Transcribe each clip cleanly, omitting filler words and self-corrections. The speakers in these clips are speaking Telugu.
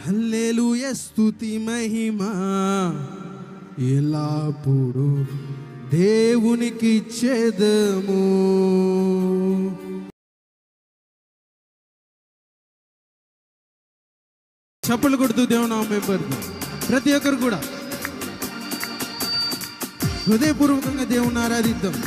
హల్లెలూయా స్తుతి మహిమ ఎల్లప్పుడు దేవునికి ఇచ్చేదము. చప్పలు కొడుతూ దేవుని నామం పడుతుంది. ప్రతి ఒక్కరు కూడా హృదయపూర్వకంగా దేవుని ఆరాధిద్దాం.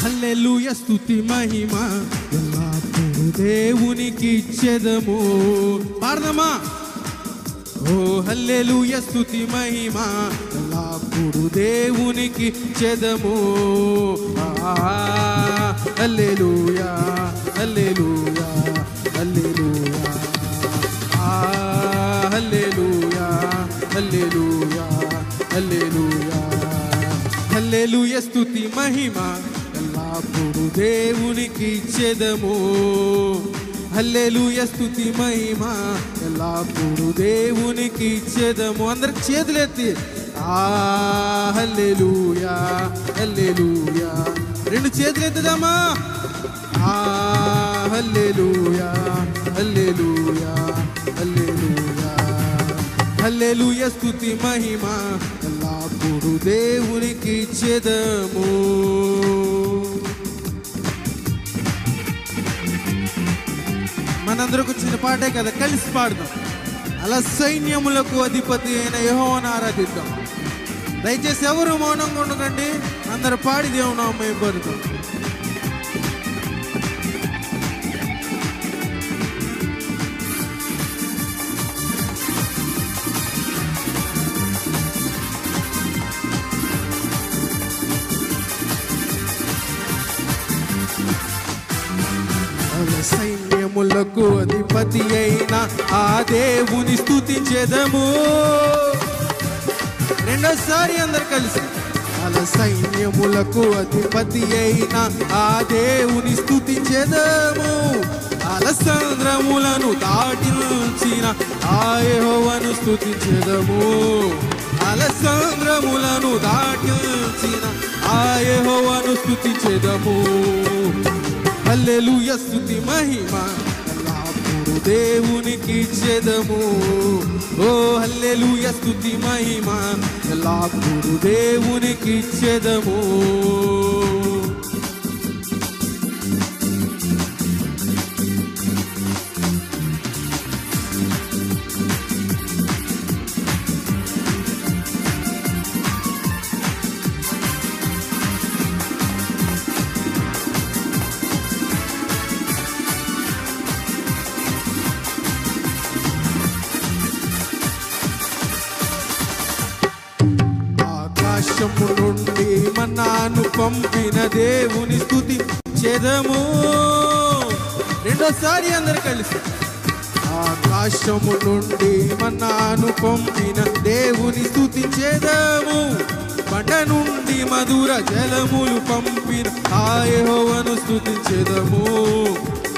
హల్లెలూయా స్తుతి మహిమ ఎల్లప్పుడు దేవునికి ఇచ్చేదము. పాడదామా? ఓ హల్లెలూయా స్తుతి మహిమ ఎల్లప్పుడు దేవునికి ఇచ్చేదము. హల్లెలూయా హల్లెలూయా హల్లెలూయా హల్లెలూయా హల్లెలూయా హల్లెలూయా హల్లెలూయా స్తుతి మహిమ ఎల్లప్పుడు దేవునికి ఇచ్చేదము. హల్లెలూయా స్తుతి మహిమ ఎల్లప్పుడు దేవునికి ఇచ్చేదము. అందరికి చేతులెత్తి హల్లెలూయా హల్లెలూయా, రెండు చేతులు ఎత్తుదామా? హల్లెలూయా హల్లెలూయా హల్లెలూయా హల్లెలూయా స్తుతి మహిమ ఎల్లప్పుడు దేవునికి ఇచ్చేదము. మనందరికి వచ్చిన పాటే కదా, కలిసి పాడదాం. అలా సైన్యములకు అధిపతి అయిన యెహోవాను ఆరాధిద్దాం. దయచేసి ఎవరు మౌనంగా ఉండకండి, అందరు పాడి దేవుని నామం పడుతాం. సైన్యములకు అధిపతి అయిన ఆ దేవుని స్తుతించెదము. రెండోసారి అందరు కలిసి అలా సైన్యములకు అధిపతి అయిన ఆ దేవుని స్తుతించెదము. అలసంద్రములను దాటించిన ఆ యెహోవాను స్తుతించెదము. అలసంద్రములను దాటించిన ఆ యెహోవాను స్తుతించెదము. హల్లెలూయా స్తుతి మహిమ ఎల్లప్పుడు దేవునికి ఇచ్చేదము. ఓ హల్లెలూయా స్తుతి మహిమ ఎల్లప్పుడు దేవునికి ఇచ్చేదము. ఆకాశము నుండి మన్నాను పంపిన దేవుని స్తుతించెదము. రెండోసారి అందరు కలిసి ఆకాశము నుండి మన్నాను పంపిన దేవుని స్తుతించెదము. బండ నుండి మధుర జలములు పంపిన ఆ యెహోవాను స్తుతించెదము.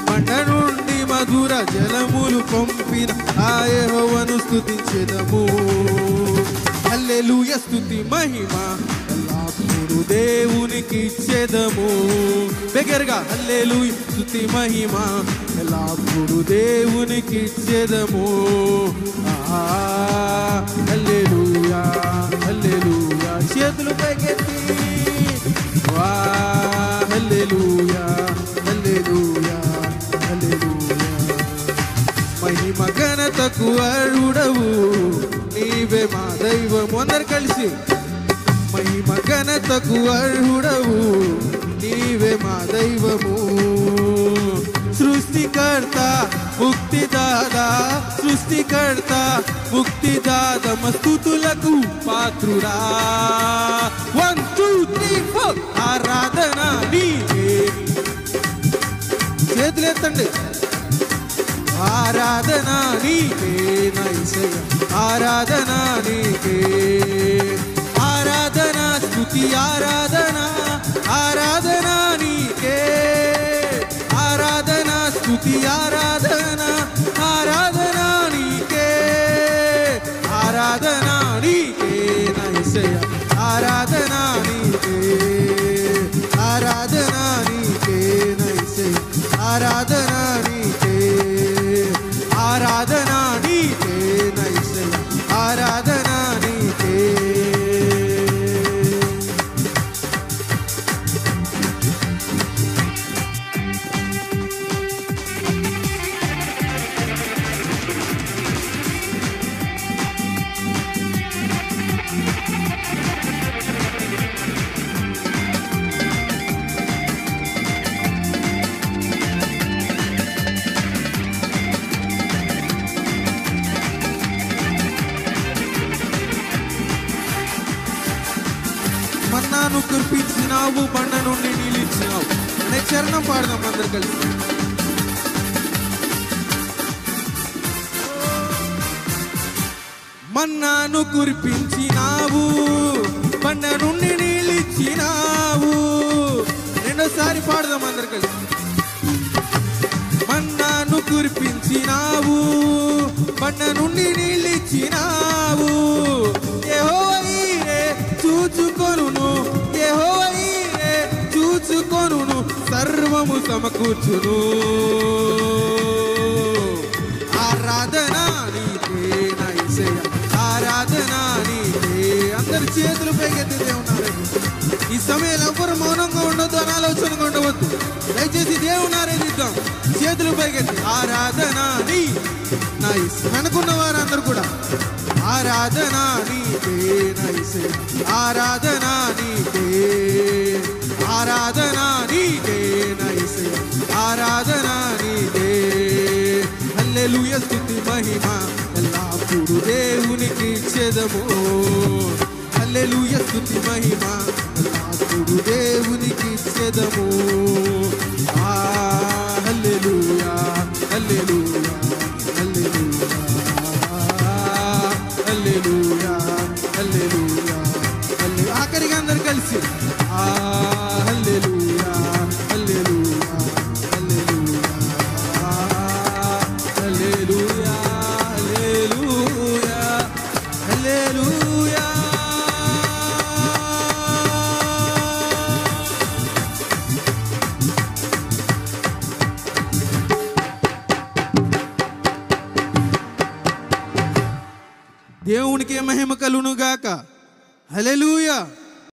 బండ నుండి మధుర జలములు పంపిన ఆ యెహోవాను స్తుతించెదము. హల్లెలూయా స్తుతి మహిమ ఎల్లప్పుడు దేవునికి ఇచ్చేదము. బిగ్గరగా హల్లెలూయా స్తుతి మహిమ ఎల్లప్పుడు దేవునికి ఇచ్చేదము. హల్లెలూయా హల్లెలూయా, చేతులు పైకెత్తి హల్లెలూయా హల్లెలూయా హల్లెలూయా. మహిమ ఘనతకు అర్హుడవు నీవే మా దైవము. అందరు కలిసి మహిమ ఘనతకు అర్హుడవు నీవే మా దైవము. సృష్టికర్త ముక్తిదాత సృష్టికర్త ముక్తిదాత స్తుతులకు పాత్రుడా. 1 2 3 4 ఆరాధన నీకే. చేతులెత్తండి. ఆరాధన నీకే నా యేసయ్యా, ఆరాధన నీకే, ఆరాధన స్తుతి ఆరాధన, ఆరాధన నీకే, ఆరాధన స్తుతి ఆరాధన, ఆరాధన నీకే, ఆరాధన నీకే నా యేసయ్యా, ఆరాధన నీకే, ఆరాధన నీకే నా యేసయ్యా, ఆరాధన నీకే, ఆరాధన నీకే నా యేసయ్యా, ఆరాధన నీకే. మన్నాను కురిపించినావు, బండ నుండి నీళ్ళిచ్చినావు అనే చరణం పాడదాం అందరు కలిసి. మన్నాను కురిపించినావు, బండ నుండి నీళ్ళిచ్చినావు. రెండోసారి పాడదాం అందరు కలిసి. మన్నాను కురిపించినావు, బండ నుండి నీళ్ళిచ్చినావు. యెహోవా ఈరే చూచుకొనును, యెహోవా ఈరే చూచుకొనును, సర్వము సమకూర్చును. ఆరాధన నీకే నా యేసయ్యా, ఆరాధన నీకే. అందరు చేతులు పైకెత్తితే ఉన్నారు. ఈ సమయంలో ఎవరు మౌనంగా ఉండొద్దు, అనాలోచనగా ఉండవద్దు. దయచేసి దేవుని ఆరాధిద్దాం. చేతులు పైకెత్తి ఆరాధన నీ నా యేసయ్యా. వెనుకున్న వారందరూ కూడా ఆరాధన నీకే నా యేసయ్యా, ఆరాధన నీకే, ఆరాధన నీకే నా యేసయ్యా, ఆరాధన నీకే. హల్లెలూయా స్తుతి మహిమ ఎల్లప్పుడూ దేవునికి ఇచ్చెదము. హల్లెలూయా స్తుతి మహిమ ఎల్లప్పుడూ దేవునికి ఇచ్చెదము. హల్లెలూయా హల్లెలూయా హల్లెలూయా హల్లెలూయా హల్లెలూయా హల్లెలూయా. ఆఖరిగా అందరు కలిసి హల్లెలూయా హల్లెలూయా హల్లెలూయా హల్లెలూయా హల్లెలూయా హల్లెలూయా. దేవునికి మహిమ కలుగును గాక. హల్లెలూయా.